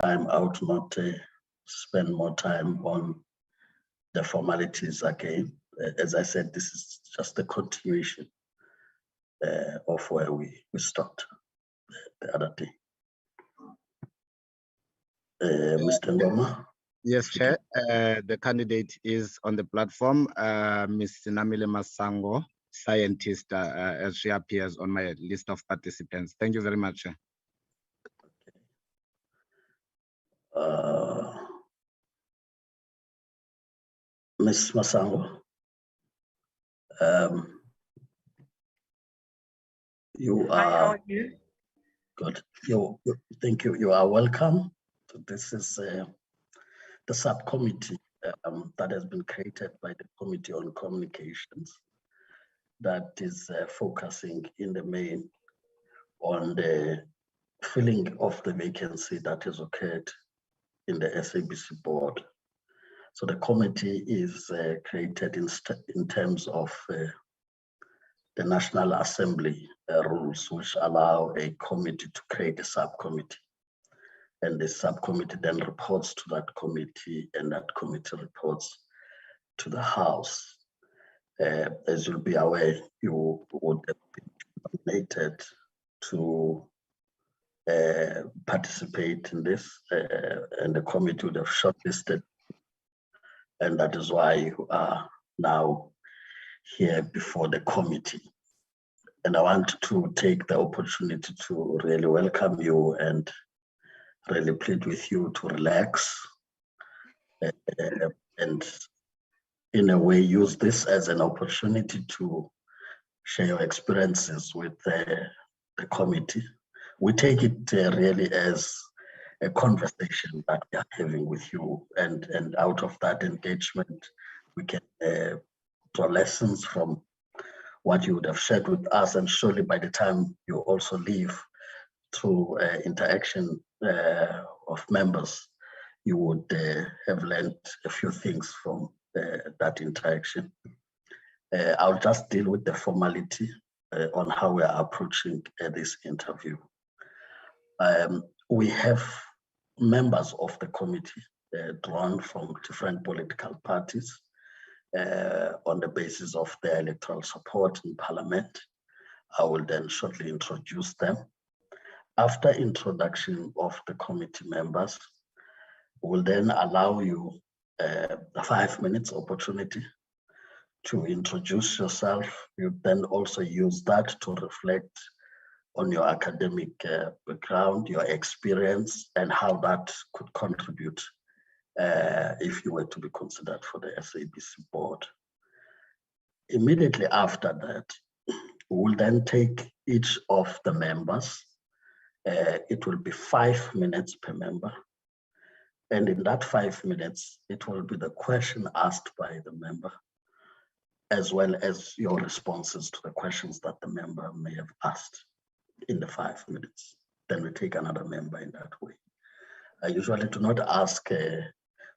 time out, not spend more time on the formalities again. As I said, this is just a continuation of where we stopped the other day. Mr. Ngoma? Yes, Chair. The candidate is on the platform, Ms. Namile Masango, scientist, as she appears on my list of participants. Thank you very much, Chair. Ms. Masango, you are. Hi, how are you? Good. Thank you. You are welcome. This is the subcommittee that has been created by the Committee on Communications that is focusing in the main on the filling of the vacancy that has occurred in the SABC board. So the committee is created in terms of the National Assembly rules, which allow a committee to create a subcommittee. And the subcommittee then reports to that committee, and that committee reports to the House. As you'll be aware, you would have been nominated to participate in this, and the committee would have shortlisted. And that is why you are now here before the committee. And I want to take the opportunity to really welcome you and really plead with you to relax and in a way use this as an opportunity to share your experiences with the committee. We take it really as a conversation that we are having with you, and out of that engagement we can draw lessons from what you would have shared with us, and surely by the time you also leave through interaction of members, you would have learned a few things from that interaction. I'll just deal with the formality on how we are approaching this interview. We have members of the committee drawn from different political parties on the basis of their electoral support in Parliament. I will then shortly introduce them. After introduction of the committee members, we'll then allow you a 5 minutes opportunity to introduce yourself. You then also use that to reflect on your academic background, your experience, and how that could contribute if you were to be considered for the SABC board. Immediately after that, we'll then take each of the members. It will be 5 minutes per member. And in that 5 minutes, it will be the question asked by the member, as well as your responses to the questions that the member may have asked in the 5 minutes. Then we take another member in that way. I usually do not ask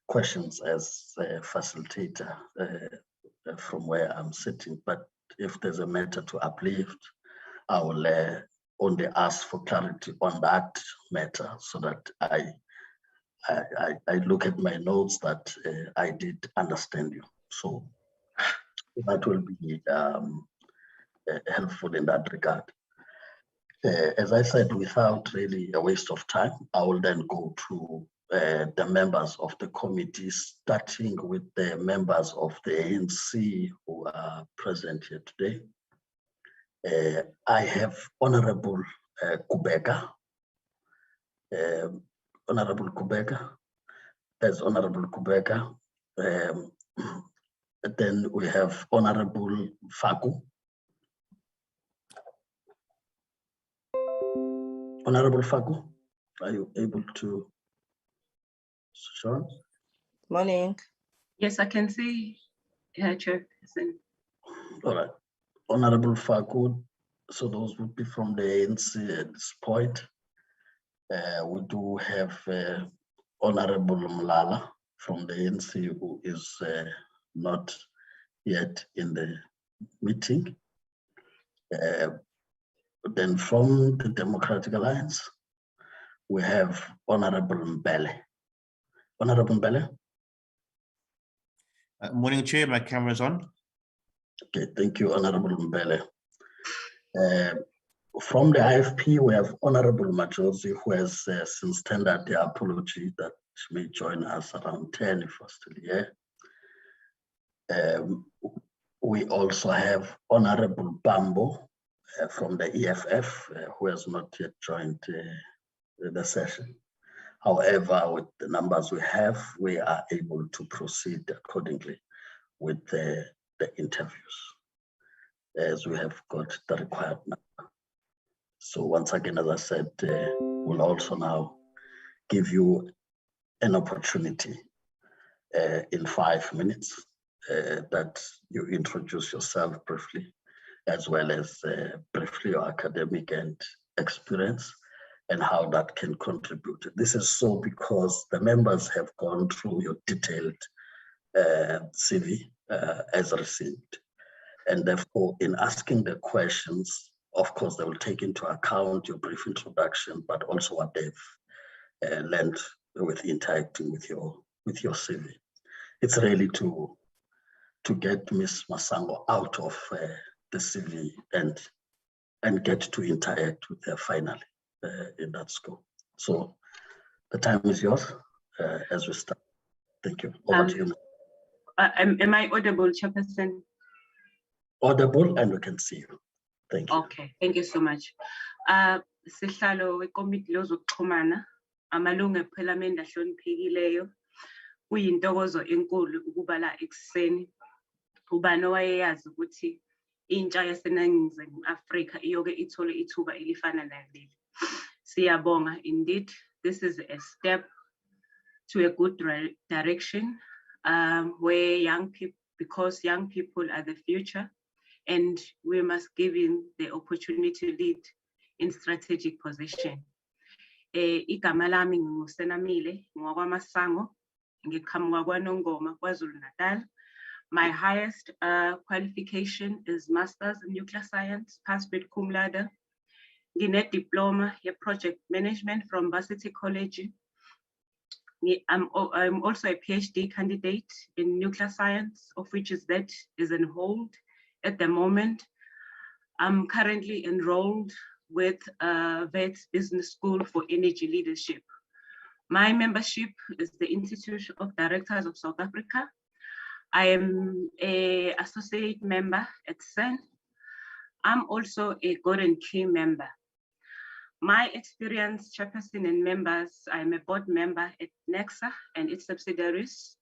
questions as a facilitator from where I'm sitting, but if there's a matter to uplift, I will only ask for clarity on that matter, so that I look at my notes that I did understand you. So that will be helpful in that regard. As I said, without really a waste of time, I will then go to the members of the committee, starting with the members of the ANC who are present here today. I have Honorable Kubheka. Honorable Kubheka. There's Honorable Kubheka. Then we have Honorable Faku. Honorable Faku, are you able to show? Morning. Yes, I can see Chairperson. All right. Honorable Faku, so those would be from the ANC at this point. We do have Honorable Mlala from the ANC, who is not yet in the meeting. Then from the Democratic Alliance, we have Honorable Mbele. Honorable Mbele. Morning, Chair. My camera is on. Okay, thank you, Honorable Mbele. From the IFP, we have Honorable Majosi, who has since tendered the apology that she may join us around 10 if we're still here. We also have Honorable Bambo from the EFF, who has not yet joined the session. However, with the numbers we have, we are able to proceed accordingly with the interviews, as we have got the required number. So once again, as I said, we'll also now give you an opportunity in 5 minutes that you introduce yourself briefly, as well as briefly your academic and experience and how that can contribute. This is so because the members have gone through your detailed CV as received. And therefore, in asking the questions, of course, they will take into account your brief introduction, but also what they've learned with interacting with your CV. It's really to get Ms. Masango out of the CV and get to interact with her finally in that school. So the time is yours as we start. Thank you. Over to you. Am I audible, Chairperson? Audible, and we can see you. Thank you. Okay, thank you so much. Sihlalo wekomiti lozokuxhumana amalungu ePhalamende ahloniphekileyo. Kuyintokozo enkulu ukuba la ekuseni. Ubani owayeyazi ukuthi intsha yaseNingizimu Afrika iyoke ithole ithuba elifana naleli. Siyabonga, indeed, this is a step to a good direction where young people, because young people are the future, and we must give them the opportunity to lead in strategic position. Igama lami nguSenamile ngokwaMasango, ngiqhamuka kwaNongoma, KwaZulu-Natal. My highest qualification is Masters in Nuclear Science, passed with cum laude. Ngine diploma in project management from Varsity College. I'm also a PhD candidate in nuclear science, of which that is on hold at the moment. I'm currently enrolled with VETS Business School for Energy Leadership. My membership is the Institute of Directors of South Africa. I am an associate member at CERN. I'm also a Gordon Key member. My experience, Chairperson and members, I'm a board member at Nomsa and its subsidiaries.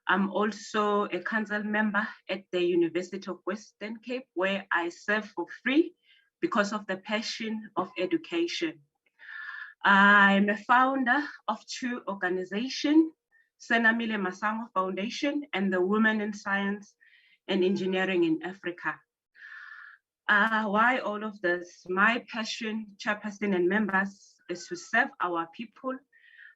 I'm also a council member at the University of Western Cape, where I serve for free because of the passion of education. I'm a founder of 2 organizations, Senamile Masango Foundation and the Women in Science and Engineering in Africa. Why all of this? My passion, Chairperson and members, is to serve our people,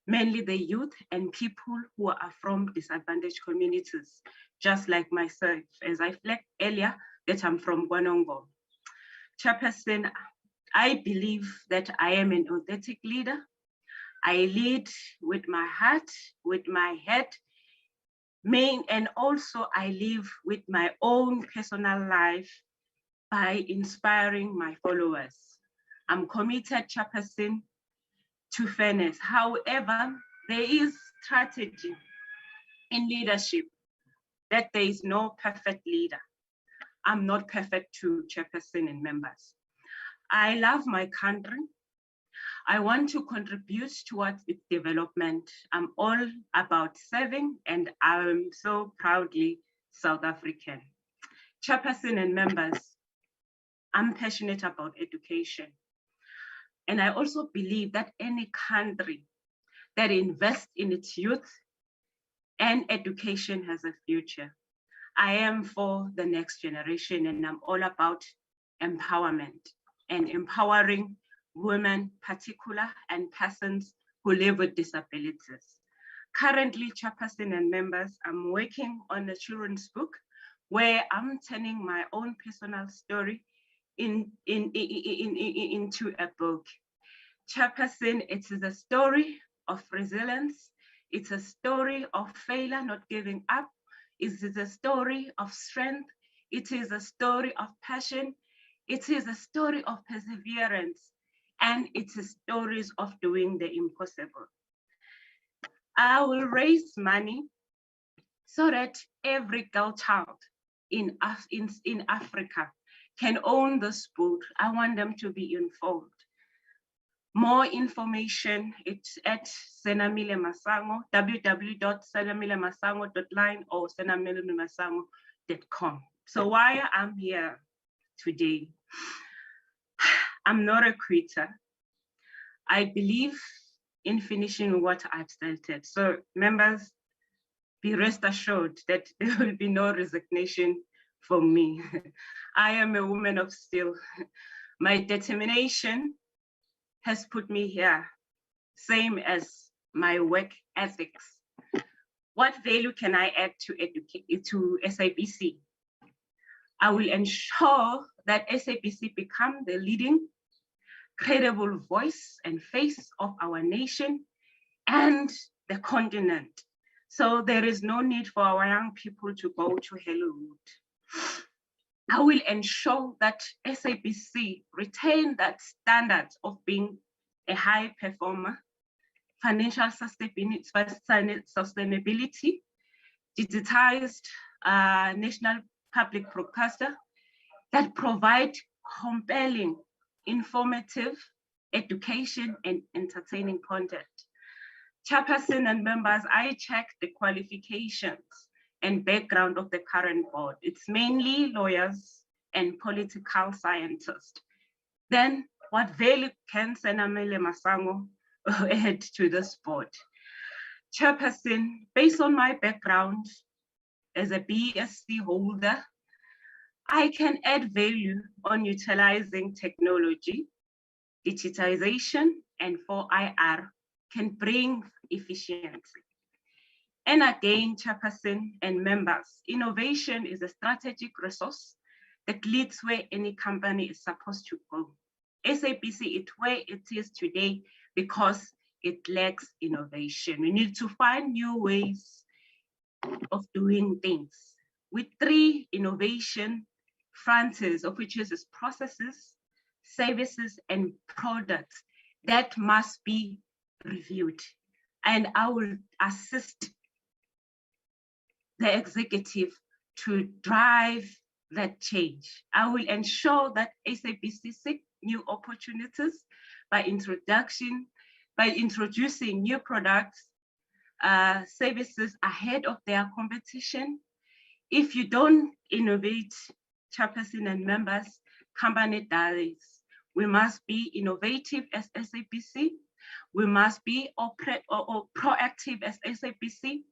mainly the youth and people who are from disadvantaged communities, just like myself, as I flagged earlier that I'm from Gwanongo. Chairperson, I believe that I am an authentic leader. I lead with my heart, with my head, and also I live with my own personal life by inspiring my followers. I'm committed, Chairperson, to fairness. However, there is strategy in leadership that there is no perfect leader. I'm not perfect too, Chairperson and members. I love my country. I want to contribute towards its development. I'm all about serving, and I'm so proudly South African. Chairperson and members, I'm passionate about education. And I also believe that any country that invests in its youth and education has a future. I am for the next generation, and I'm all about empowerment and empowering women, particular, and persons who live with disabilities. Currently, Chairperson and members, I'm working on a children's book where I'm turning my own personal story into a book. Chairperson, it is a story of resilience. It's a story of failure, not giving up. It is a story of strength. It is a story of passion. It is a story of perseverance. And it is stories of doing the impossible. I will raise money so that every girl child in Africa can own the sport. I want them to be informed. More information, it's at Senamile Masango, www.senamilemasango.line or senamilemasango.com. So why I'm here today, I'm not a quitter. I believe in finishing what I've started. So members, be rest assured that there will be no resignation from me. I am a woman of steel. My determination has put me here, same as my work ethics. What value can I add to SABC? I will ensure that SABC become the leading, credible voice and face of our nation and the continent. So there is no need for our young people to go to Hollywood. I will ensure that SABC retain that standard of being a high performer, financial sustainability, digitized national public broadcaster that provide compelling, informative, education and entertaining content. Chairperson and members, I checked the qualifications and background of the current board. It's mainly lawyers and political scientists. Then what value can Senamile Masango add to this board? Chairperson, based on my background as a BSc holder, I can add value on utilizing technology, digitization, and 4IR can bring efficiency. And again, Chairperson and members, innovation is a strategic resource that leads where any company is supposed to go. SABC is where it is today because it lacks innovation. We need to find new ways of doing things with 3 innovation frontiers, of which is processes, services, and products that must be reviewed. And I will assist the executive to drive that change. I will ensure that SABC seek new opportunities by introducing new products, services ahead of their competition. If you don't innovate, Chairperson and members, company dies. We must be innovative as SABC. We must be proactive as SABC,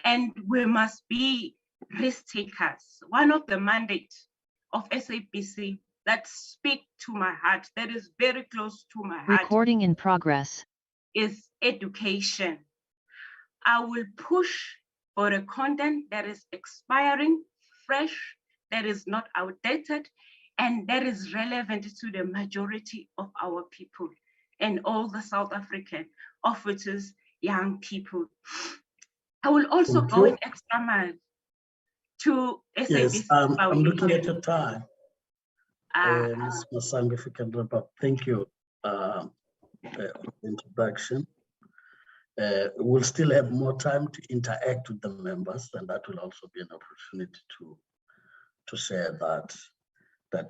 and we must be risk takers. One of the mandates of SABC that speak to my heart, that is very close to my heart. Recording in progress. Is education. I will push for a content that is expiring, fresh, that is not outdated, and that is relevant to the majority of our people and all the South African, of which is young people. I will also go an extra mile to SABC. Yes, I'm looking at your time. Ms. Masango, if you can wrap up. Thank you for the introduction. We'll still have more time to interact with the members, and that will also be an opportunity to share that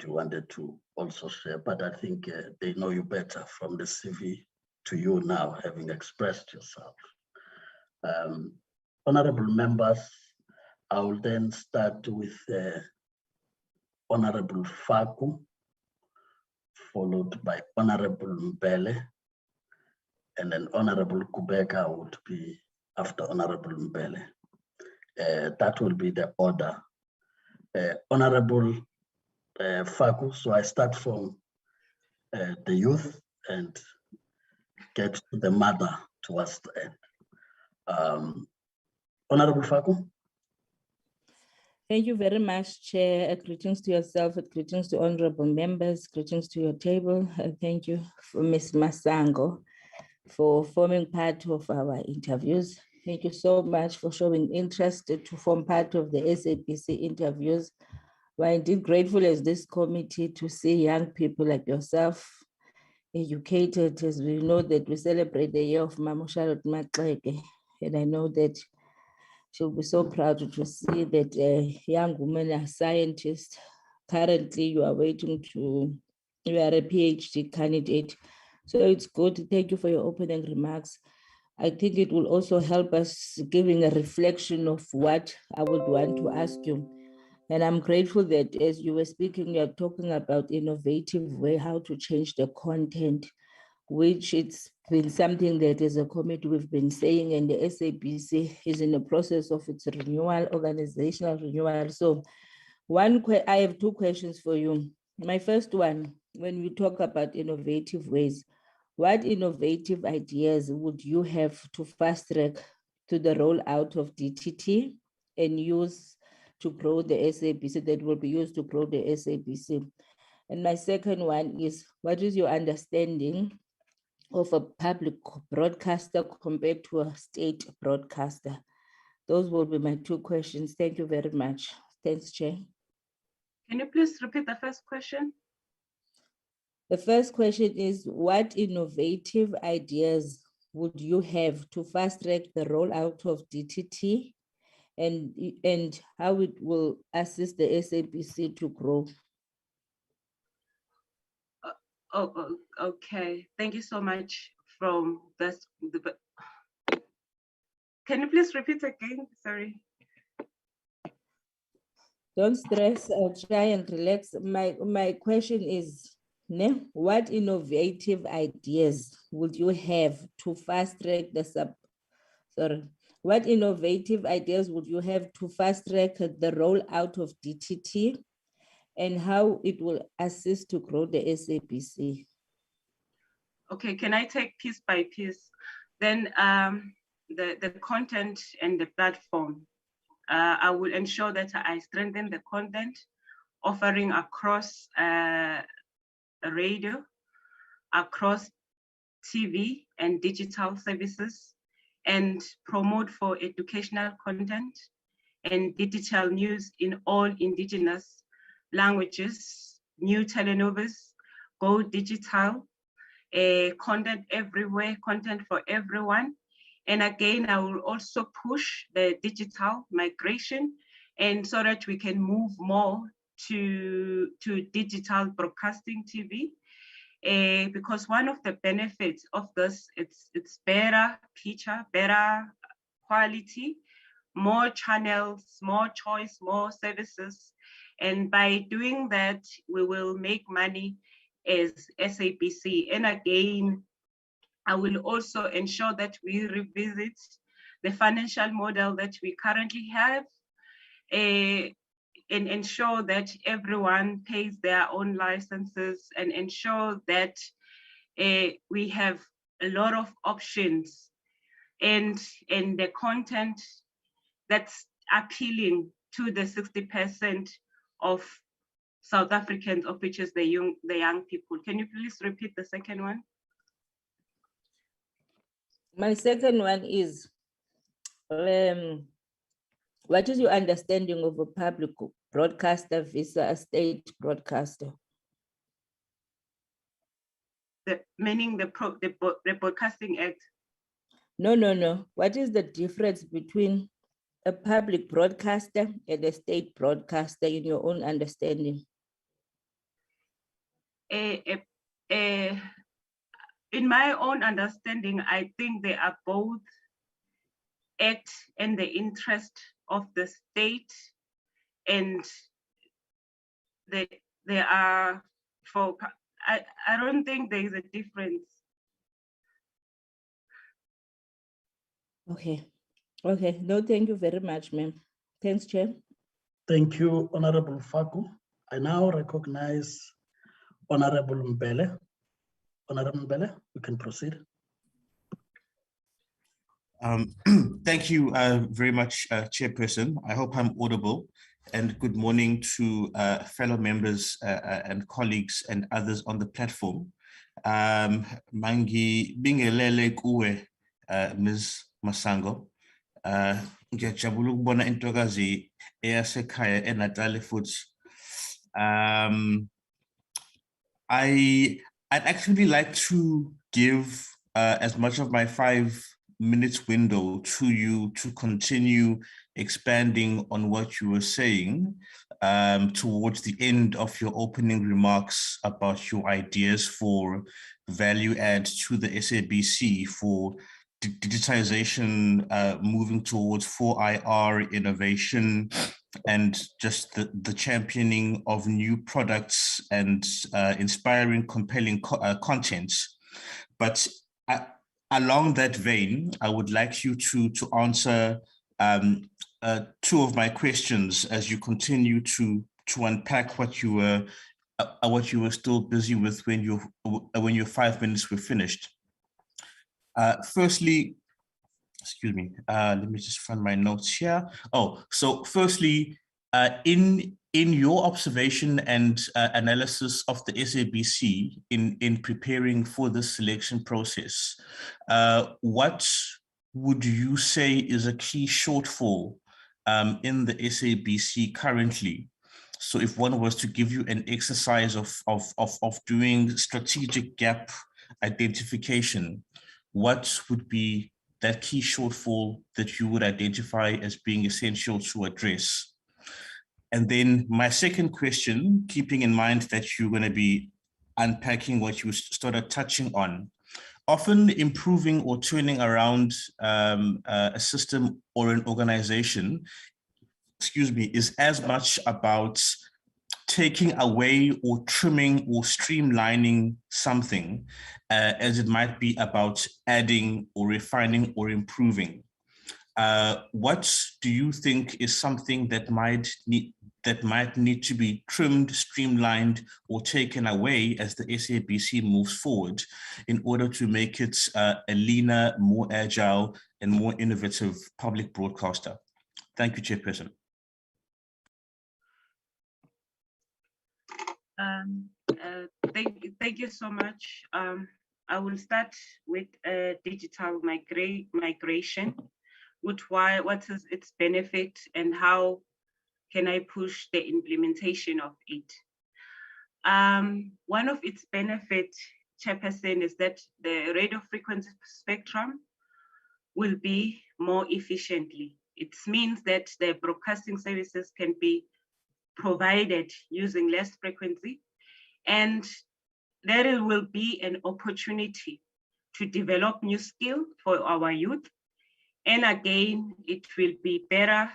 you wanted to also share. But I think they know you better from the CV to you now, having expressed yourself. Honorable members, I will then start with Honorable Faku, followed by Honorable Mbele, and then Honorable Kubheka would be after Honorable Mbele. That will be the order. Honorable Faku, so I start from the youth and get to the mother towards the end. Honorable Faku. Thank you very much, Chair. Greetings to yourself, greetings to honorable members, greetings to your table. Thank you for Ms. Masango for forming part of our interviews. Thank you so much for showing interest to form part of the SABC interviews. We're indeed grateful as this committee to see young people like yourself educated, as we know that we celebrate the year of Mama Charlotte Maxeke, and I know that she'll be so proud to see that a young woman, a scientist. Currently, you are you are a PhD candidate. So it's good. Thank you for your opening remarks. I think it will also help us giving a reflection of what I would want to ask you. And I'm grateful that as you were speaking, you're talking about innovative way, how to change the content, which it's been something that as a committee we've been saying, and the SABC is in the process of its renewal, organizational renewal. So I have two questions for you. My first one, when we talk about innovative ways, what innovative ideas would you have to fast track to the rollout of DTT and use to grow the SABC, that will be used to grow the SABC? And my second one is, what is your understanding of a public broadcaster compared to a state broadcaster? Those will be my two questions. Thank you very much. Thanks, Chair. Can you please repeat the first question? The first question is, what innovative ideas would you have to fast track the rollout of DTT and how it will assist the SABC to grow? Okay. Thank you so much from this. Can you please repeat again? Sorry. Don't stress, I'll try and relax. My question is, what innovative ideas would you have to fast track what innovative ideas would you have to fast track the rollout of DTT and how it will assist to grow the SABC? Okay, can I take piece by piece? Then the content and the platform. I will ensure that I strengthen the content offering across radio, across TV and digital services, and promote for educational content and digital news in all indigenous languages, new telenovelas, go digital, content everywhere, content for everyone. And again, I will also push the digital migration, and so that we can move more to digital broadcasting TV. Because one of the benefits of this, it's better picture, better quality, more channels, more choice, more services. And by doing that, we will make money as SABC. And again, I will also ensure that we revisit the financial model that we currently have, and ensure that everyone pays their own licenses, and ensure that we have a lot of options and the content that's appealing to the 60% of South Africans, of which is the young people. Can you please repeat the second one? My second one is, what is your understanding of a public broadcaster versus a state broadcaster? Meaning the Broadcasting Act? No. What is the difference between a public broadcaster and a state broadcaster in your own understanding? In my own understanding, I think they are both act in the interest of the state, and they are for, I don't think there is a difference. Okay. No, thank you very much, ma'am. Thanks, Chair. Thank you, Honorable Faku. I now recognize Honorable Mbele. Honorable Mbele, we can proceed. Thank you very much, Chairperson. I hope I'm audible. and good morning to fellow members and colleagues and others on the platform. Mangi bingelele kuwe, Ms. Masango. Ngiyajabula ukubona intokazi eyasekhaya eNatali futhi. I'd actually like to give as much of my 5 minutes window to you to continue expanding on what you were saying towards the end of your opening remarks about your ideas for value add to the SABC for digitization, moving towards 4IR innovation, and just the championing of new products and inspiring, compelling content. But along that vein, I would like you to answer 2 of my questions as you continue to unpack what you were still busy with when your 5 minutes were finished. Firstly, excuse me, let me just find my notes here. Oh, so firstly, in your observation and analysis of the SABC in preparing for this selection process, what would you say is a key shortfall in the SABC currently? So if one was to give you an exercise of doing strategic gap identification, what would be that key shortfall that you would identify as being essential to address? And then my second question, keeping in mind that you're going to be unpacking what you started touching on, often improving or turning around a system or an organization, excuse me, is as much about taking away or trimming or streamlining something as it might be about adding or refining or improving. What do you think is something that might need to be trimmed, streamlined, or taken away as the SABC moves forward in order to make it a leaner, more agile, and more innovative public broadcaster? Thank you, Chairperson. Thank you so much. I will start with digital migration, what is its benefit and how can I push the implementation of it. One of its benefits, Chairperson, is that the radio frequency spectrum will be more efficiently. It means that the broadcasting services can be provided using less frequency, and there will be an opportunity to develop new skills for our youth. And again, it will be better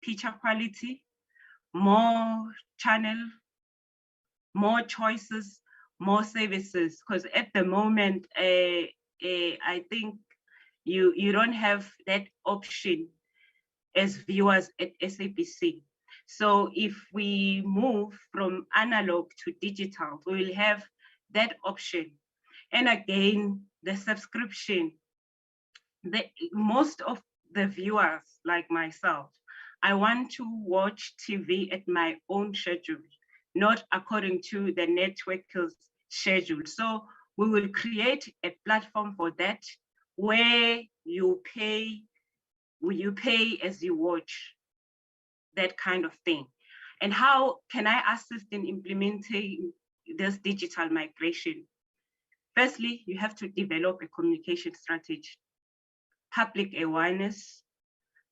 picture quality, more channel, more choices, more services. Because at the moment, I think you don't have that option as viewers at SABC. So if we move from analog to digital, we will have that option. And again, the subscription, most of the viewers like myself, I want to watch TV at my own schedule, not according to the network's schedule. So we will create a platform for that where you pay as you watch, that kind of thing. And how can I assist in implementing this digital migration? Firstly, you have to develop a communication strategy, public awareness,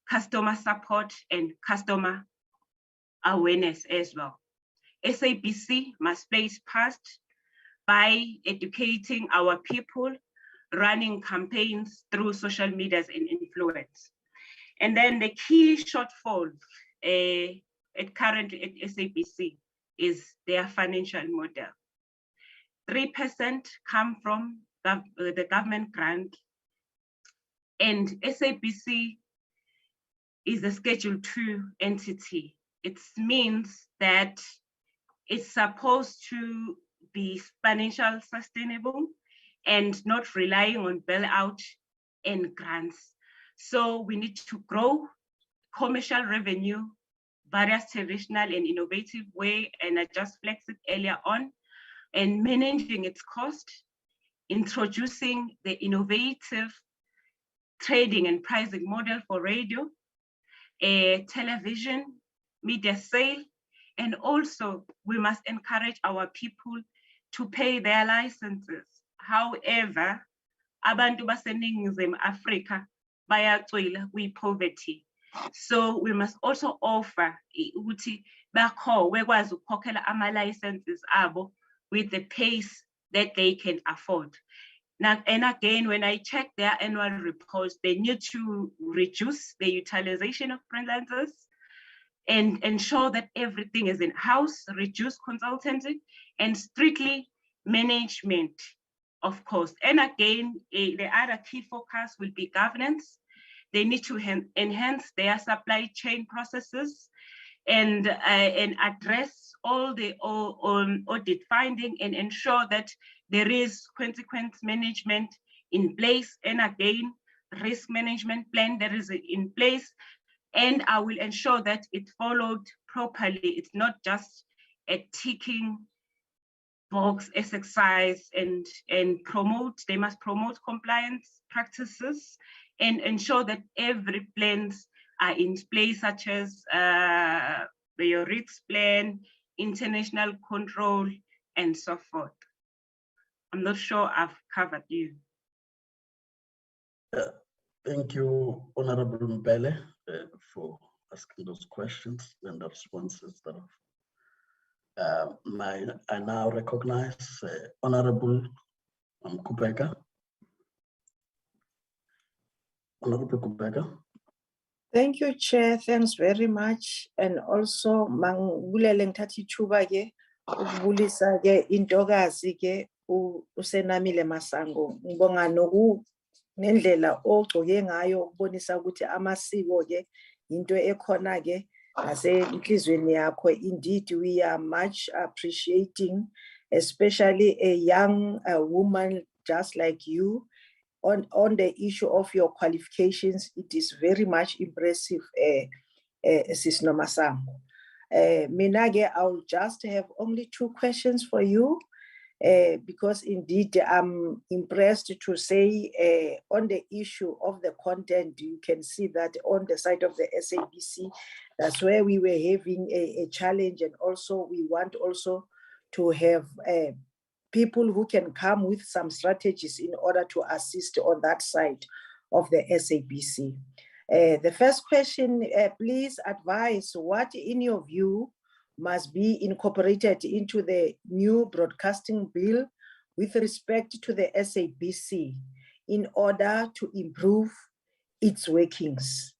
customer support, and customer awareness as well. SABC must play its part by educating our people, running campaigns through social media and influence. And then the key shortfall currently at SABC is their financial model. 3% come from the government grant, and SABC is a Schedule 2 entity. It means that it's supposed to be financially sustainable and not relying on bailout and grants. So we need to grow commercial revenue various traditional and innovative way, and I just flexed it earlier on, and managing its cost, introducing the innovative trading and pricing model for radio, television, media sale, and also we must encourage our people to pay their licenses. However, abantu baseningizimu Afrika bayacwila kwi-poverty. So we must also offer ukuthi bakho bekwazi ukukhokhela ama-licenses abo with the pace that they can afford. Now, and again, when I check their annual reports, they need to reduce the utilization of freelancers and ensure that everything is in-house, reduce consultancy, and strictly management, of course. And again, the other key focus will be governance. They need to enhance their supply chain processes and address all the audit finding and ensure that there is consequence management in place. And again, risk management plan that is in place. And I will ensure that it followed properly. It's not just a ticking box exercise and they must promote compliance practices and ensure that every plans are in place, such as your risk plan, international control, and so forth. I'm not sure I've covered you. Thank you, Honorable Mbele, for asking those questions and the responses that I now recognize Honorable Kubheka. Honorable Kubheka. Thank you, Chair. Thanks very much. And also, mangulele ngithatha ithuba ke ukubulisa ke intokazi ke uSenamile Masango. Ngibonga nendlela ogcoke ngayo ukubonisa ukuthi amasiko ke into ekhona ke nasenhlizweni yakho. Indeed, we are much appreciating, especially a young woman just like you. On the issue of your qualifications, it is very much impressive, Sis Nomasango. Minage, I'll just have only 2 questions for you, because indeed I'm impressed to say on the issue of the content, you can see that on the side of the SABC, that's where we were having a challenge, and also we want also to have people who can come with some strategies in order to assist on that side of the SABC. The first question, please advise what in your view must be incorporated into the new broadcasting bill with respect to the SABC in order to improve its workings.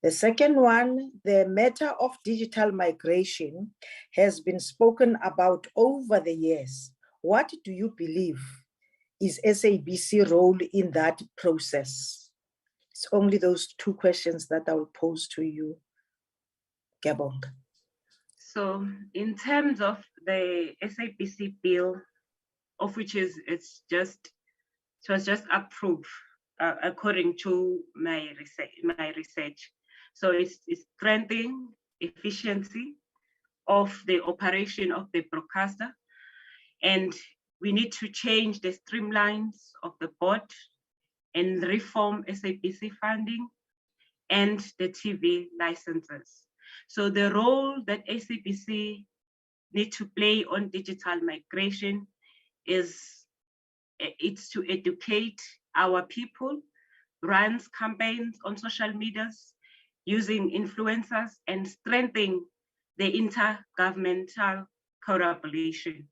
The second one, the matter of digital migration has been spoken about over the years. What do you believe is SABC role in that process? It's only those 2 questions that I will pose to you, Gabong. So in terms of the SABC bill, of which it was just approved according to my research. So it's strengthening efficiency of the operation of the broadcaster. And we need to change the streamlines of the board and reform SABC funding and the TV licenses. So the role that SABC need to play on digital migration it's to educate our people, runs campaigns on social medias, using influencers, and strengthening the intergovernmental collaboration.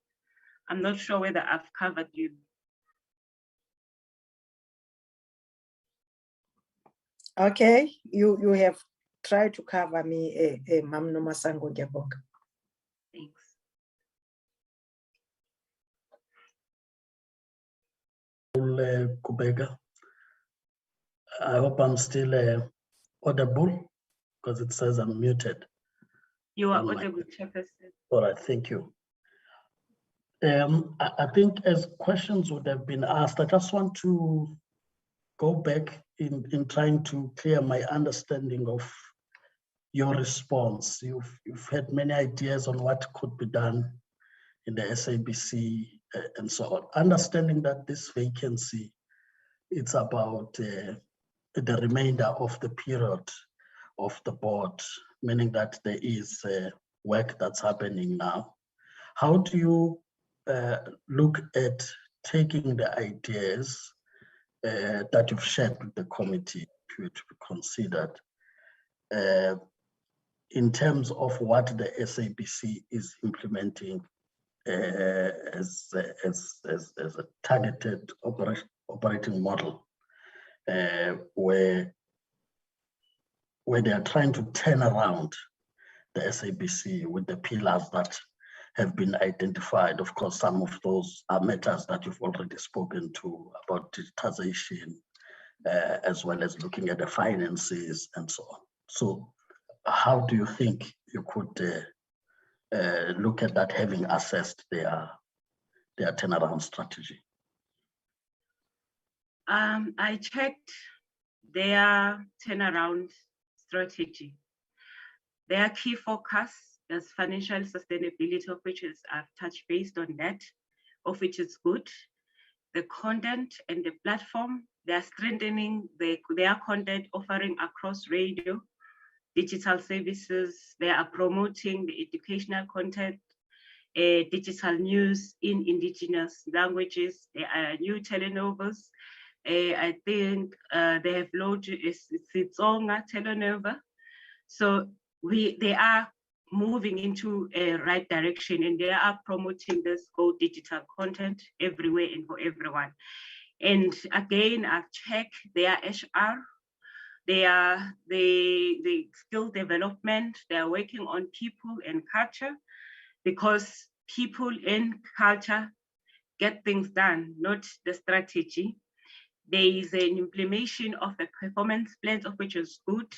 I'm not sure whether I've covered you. Okay, you have tried to cover me, Mam Nomasango Gabong. Thanks. Kubheka, I hope I'm still audible because it says I'm muted. You are audible, Chairperson. All right, thank you. I think as questions would have been asked, I just want to go back in trying to clear my understanding of your response. You've had many ideas on what could be done in the SABC and so on. Understanding that this vacancy, it's about the remainder of the period of the board, meaning that there is work that's happening now. How do you look at taking the ideas that you've shared with the committee to be considered in terms of what the SABC is implementing as a targeted operating model, where they are trying to turn around the SABC with the pillars that have been identified. Of course, some of those are matters that you've already spoken to about digitization, as well as looking at the finances and so on. So how do you think you could look at that, having assessed their turnaround strategy? I checked their turnaround strategy. Their key focus is financial sustainability, of which is I've touched based on that, of which is good. The content and the platform, they are strengthening their content offering across radio, digital services. They are promoting the educational content, digital news in indigenous languages. There are new telenovelas. I think they have launched a Sitsonga telenova. So they are moving into a right direction, and they are promoting this Go Digital content everywhere and for everyone. And again, I've checked their HR, the skill development. They are working on people and culture, because people and culture get things done, not the strategy. There is an implementation of the performance plans, of which is good.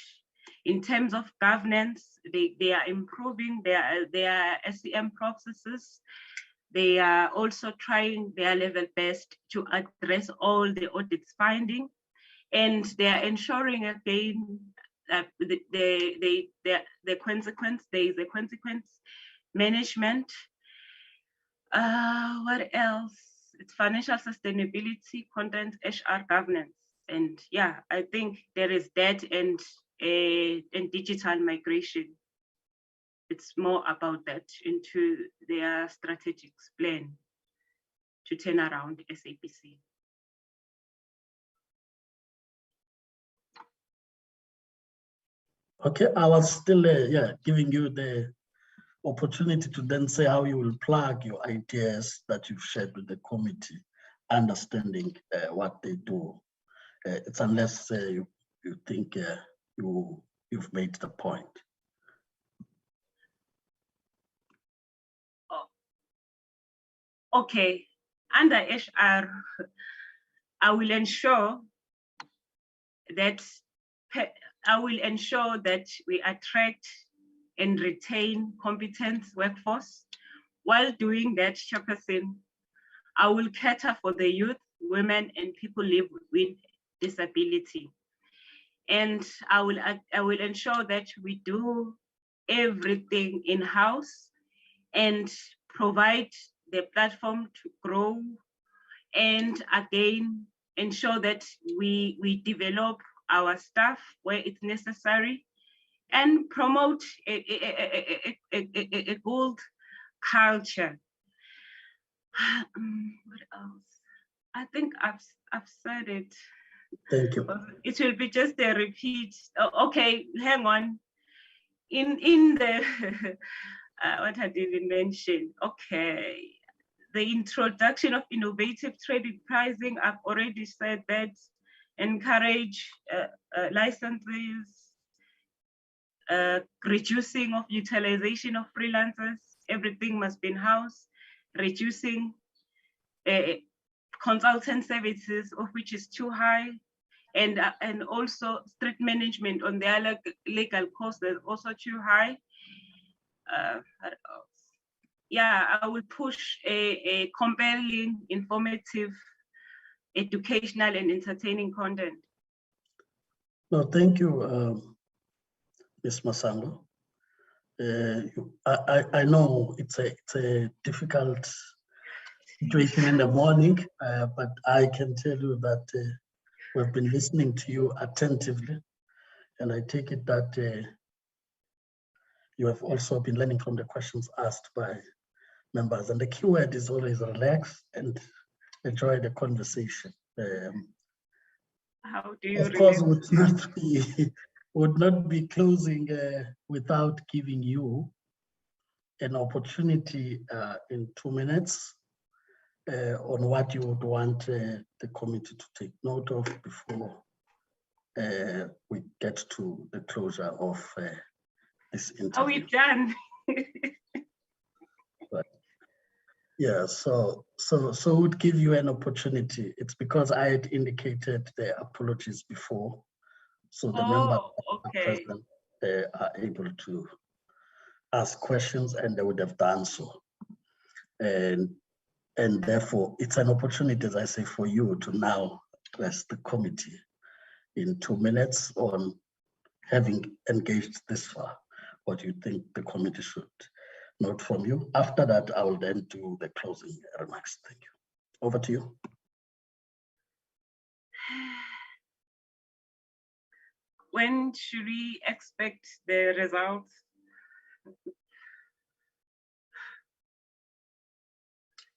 In terms of governance, they are improving their SEM processes. They are also trying their level best to address all the audits finding, and they are ensuring again that the consequence, there is a consequence management. What else? It's financial sustainability, content, HR, governance. And yeah, I think there is that, and digital migration. It's more about that into their strategic plan to turn around SABC. Okay, I was still giving you the opportunity to then say how you will plug your ideas that you've shared with the committee, understanding what they do. It's unless you think you've made the point. Okay, under HR, I will ensure that we attract and retain competent workforce. While doing that, Chairperson, I will cater for the youth, women, and people live with disability. And I will ensure that we do everything in-house and provide the platform to grow, and again, ensure that we develop our staff where it's necessary, and promote a good culture. What else? I think I've said it. Thank you. It will be just a repeat. Okay, hang on. In the what I didn't mention. Okay, the introduction of innovative trading pricing. I've already said that. Encourage licenses. Reducing of utilization of freelancers. Everything must be in-house. Reducing consultant services, of which is too high, and also strict management on their legal costs is also too high. What else? Yeah, I will push a compelling, informative, educational, and entertaining content. No, thank you, Ms. Masango. I know it's a difficult situation in the morning, but I can tell you that we've been listening to you attentively, and I take it that you have also been learning from the questions asked by members. And the key word is always relax and enjoy the conversation. How do you Of course, relax? would not be closing without giving you an opportunity in 2 minutes on what you would want the committee to take note of before we get to the closure of this interview. Are we done? Yeah, so would give you an opportunity. It's because I had indicated the apologies before, so the members okay. present are able to ask questions, and they would have done so. And therefore, it's an opportunity, as I say, for you to now address the committee in 2 minutes on having engaged this far. What you think the committee should note from you. After that, I will then do the closing remarks. Thank you. Over to you. When should we expect the results?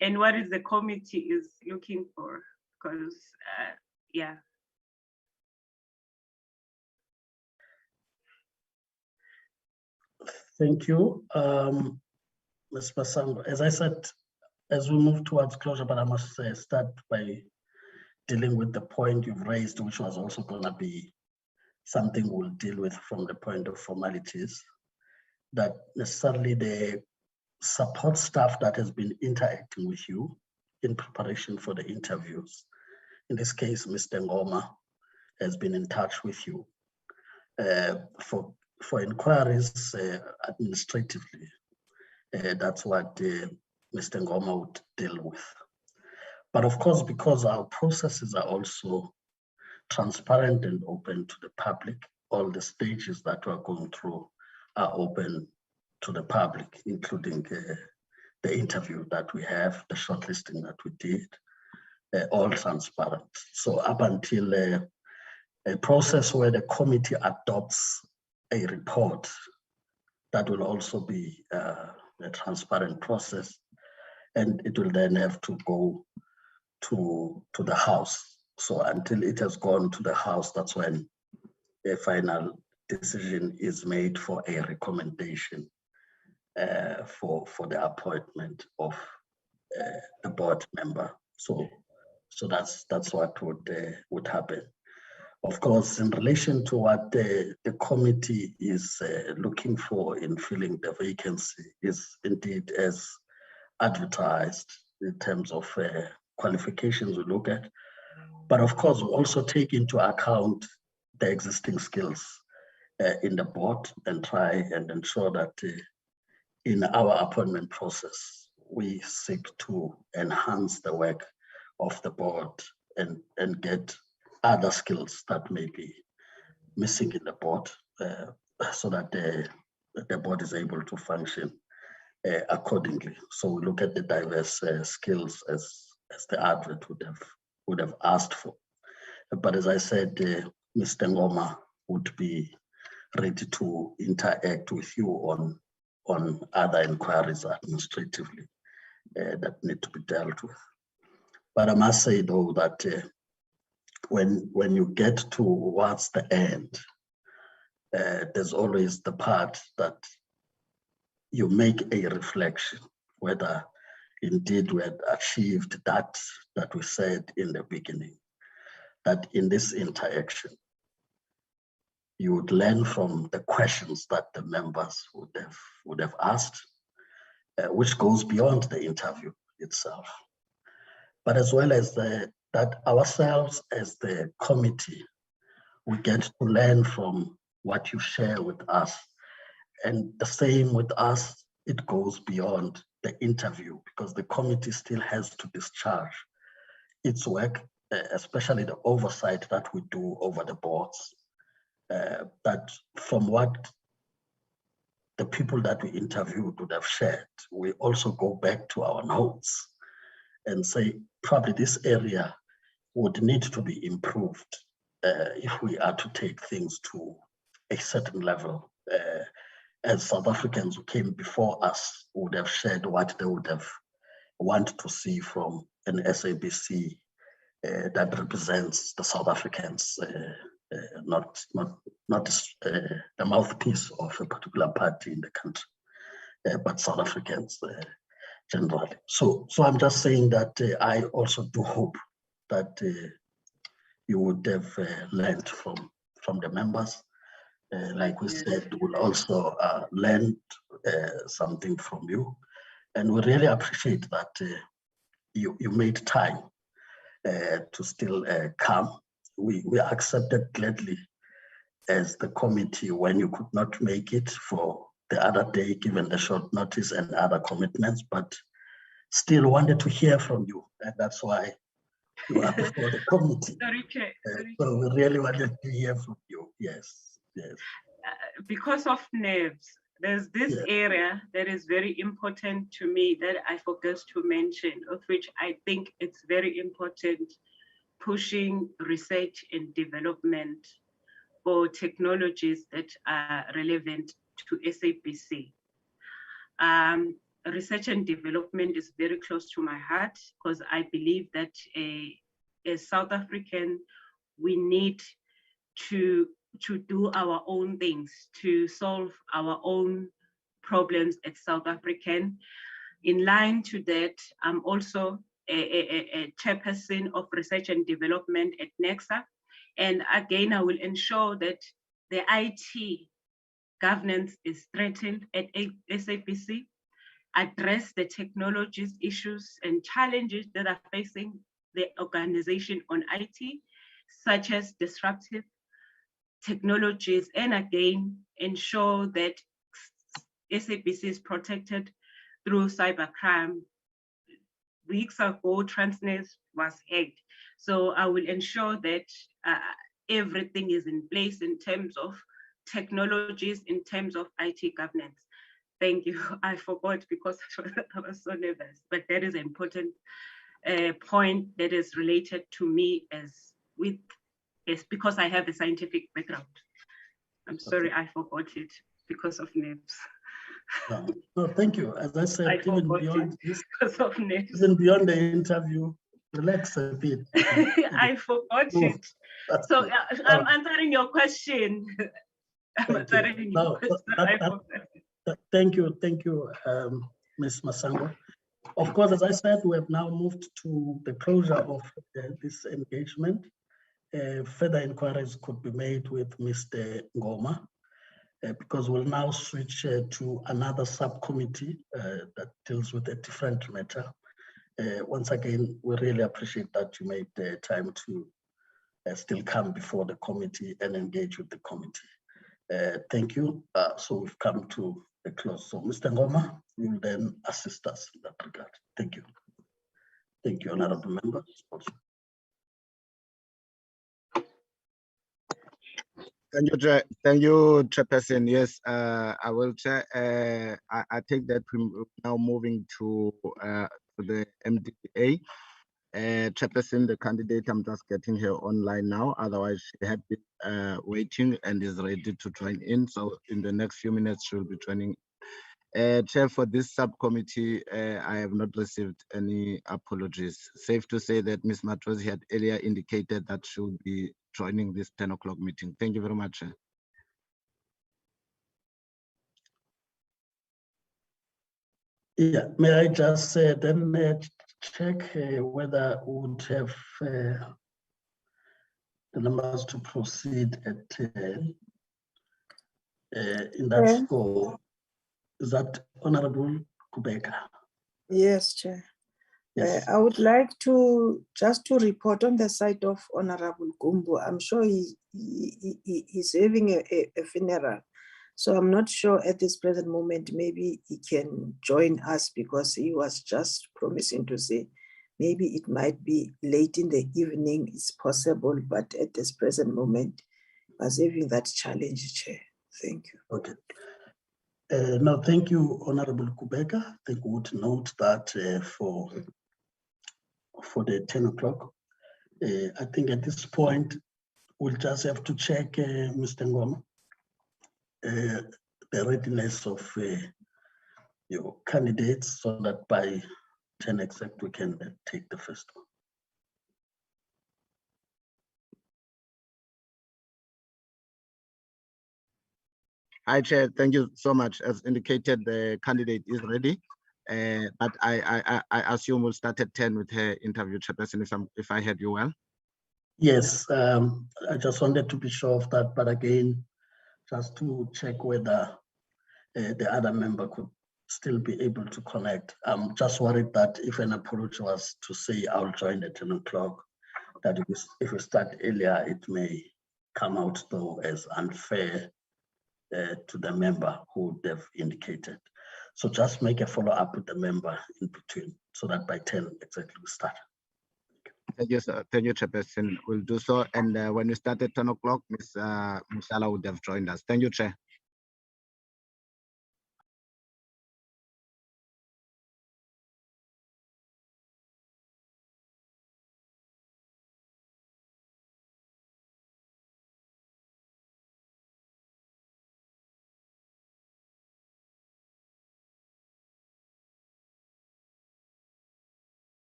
And what is the committee is looking for? Because, yeah. Thank you, Ms. Masango. As I said, as we move towards closure, but I must start by dealing with the point you've raised, which was also going to be something we'll deal with from the point of formalities, that necessarily the support staff that has been interacting with you in preparation for the interviews, in this case, Mr. Ngoma has been in touch with you for inquiries administratively. That's what Mr. Ngoma would deal with. But of course, because our processes are also transparent and open to the public, all the stages that we're going through are open to the public, including the interview that we have, the shortlisting that we did, all transparent. So up until a process where the committee adopts a report, that will also be a transparent process, and it will then have to go to the House. So until it has gone to the House, that's when a final decision is made for a recommendation for the appointment of a board member. So that's what would happen. Of course, in relation to what the committee is looking for in filling the vacancy is indeed as advertised in terms of qualifications we look at. But of course, we also take into account the existing skills in the board and try and ensure that in our appointment process, we seek to enhance the work of the board and get other skills that may be missing in the board so that the board is able to function accordingly. So we look at the diverse skills as the advert would have asked for. But as I said, Mr. Ngoma would be ready to interact with you on other inquiries administratively that need to be dealt with. But I must say though that when you get towards the end, there's always the part that you make a reflection whether indeed we had achieved that we said in the beginning, that in this interaction, you would learn from the questions that the members would have asked, which goes beyond the interview itself. But as well as that ourselves as the committee, we get to learn from what you share with us. And the same with us, it goes beyond the interview because the committee still has to discharge its work, especially the oversight that we do over the boards. That from what the people that we interviewed would have shared, we also go back to our notes and say, probably this area would need to be improved if we are to take things to a certain level. As South Africans who came before us would have shared what they would have wanted to see from an SABC that represents the South Africans, not a mouthpiece of a particular party in the country, but South Africans generally. So I'm just saying that I also do hope that you would have learned from the members. Like we said, we'll also learn something from you. And we really appreciate that you made time to still come. We accepted gladly as the committee when you could not make it for the other day, given the short notice and other commitments, but still wanted to hear from you. And that's why you are before the committee. Sorry, Chair. So we really wanted to hear from you. Yes, yes. Because of nerves, there's this area that is very important to me that I forgot to mention, of which I think it's very important, pushing research and development for technologies that are relevant to SABC. Research and development is very close to my heart because I believe that as South African, we need to do our own things, to solve our own problems as South African. In line to that, I'm also a chairperson of research and development at Nomsa. And again, I will ensure that the IT governance is strengthened at SABC, address the technologies, issues, and challenges that are facing the organization on IT, such as disruptive technologies, and again, ensure that SABC is protected through cybercrime. Weeks ago, Transnet was hacked. So I will ensure that everything is in place in terms of technologies, in terms of IT governance. Thank you. I forgot because I was so nervous, but that is an important point that is related to me because I have a scientific background. I'm sorry, I forgot it because of nerves. No, thank you. As I said, even beyond this, because of nerves. even beyond the interview, relax a bit. I forgot it. So I'm answering your question. I'm answering your question. Thank you, Ms. Masango. Of course, as I said, we have now moved to the closure of this engagement. Further inquiries could be made with Mr. Ngoma, because we'll now switch to another subcommittee that deals with a different matter. Once again, we really appreciate that you made the time to still come before the committee and engage with the committee. Thank you. So we've come to a close. So Mr. Ngoma, you will then assist us in that regard. Thank you. Thank you, honorable members. Thank you, Chairperson. Yes, I will, Chair. I take that we're now moving to the MDA. Chairperson, the candidate, I'm just getting her online now. Otherwise, she had been waiting and is ready to join in. So in the next few minutes, she'll be joining. Chair, for this subcommittee, I have not received any apologies. Safe to say that Ms. Matrosi had earlier indicated that she will be joining this 10 o'clock meeting. Thank you very much. Yeah, may I just then check whether we would have the numbers to proceed at in that score. Is that Honorable Kubheka? Yes, Chair. Yes. I would like to just to report on the side of Honorable Gumbo. I'm sure he's having a funeral. So I'm not sure at this present moment, maybe he can join us because he was just promising to say, maybe it might be late in the evening, it's possible, but at this present moment, I was having that challenge, Chair. Thank you. Okay. No, thank you, Honorable Kubheka. I think we would note that for the 10 o'clock. I think at this point, we'll just have to check, Mr. Ngoma, the readiness of your candidates so that by 10 exact, we can take the first one. Hi, Chair. Thank you so much. As indicated, the candidate is ready. But I assume we'll start at 10 with her interview, Chairperson, if I heard you well. Yes, I just wanted to be sure of that, but again, just to check whether the other member could still be able to connect. I'm just worried that if an approach was to say I'll join at 10 o'clock, that if we start earlier, it may come out though as unfair to the member who they've indicated. So just make a follow-up with the member in between so that by 10 exactly we start. Thank you, sir. Thank you, Chairperson. We'll do so. And when we start at 10 o'clock, Ms. Musala would have joined us. Thank you, Chair.